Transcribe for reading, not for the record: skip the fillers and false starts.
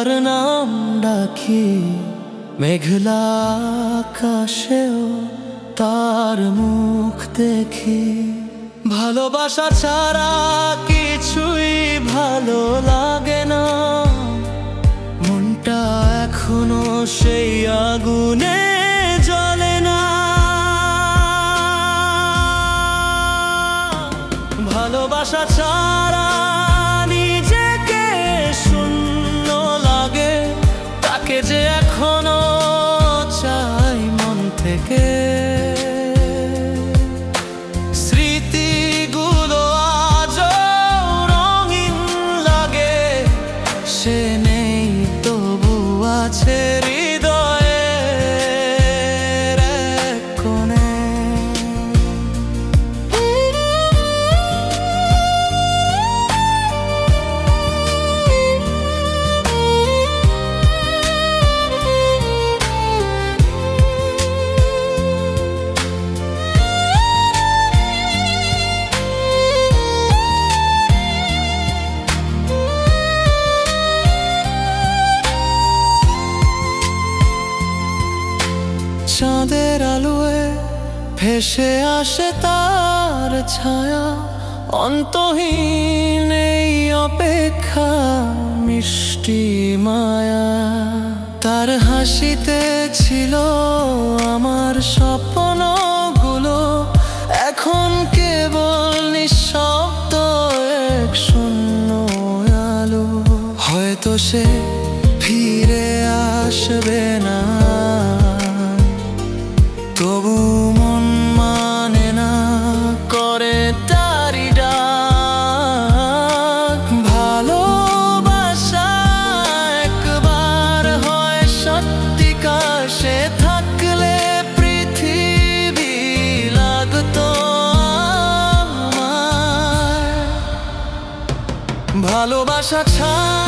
তার নাম ডাকি, মেঘলা আকাশেও তার মুখ দেখি। ভালোবাসা ছাড়া কিছুই ভালো লাগে না, মনটা এখনো সেই আগুনে জ্বলে না। ভালোবাসা ছাড়া নিজেকে শূন্য লাগে, তাকে যে এখনো চাই মন থেকে। স্মৃতিগুলো আজও রঙিন লাগে, সে নেই তবু আছে হৃদয়ের এক কোণে। চাঁদের আলোয় ভেসে আসে তার ছায়া, অন্তহীন এই অপেক্ষা মিষ্টি মায়া। তার হাসিতে ছিল আমার স্বপ্নগুলো, এখন কেবল নিঃশব্দ এক শূন্য আলো। হয়তো সে ফিরে আসবে না, তবু মন মানে না করে তারি ডাক। ভালোবাসা একবার হয় সত্যিকার, সে থাকলে পৃথিবী লাগতো আমার। ভালোবাসা ছাড়া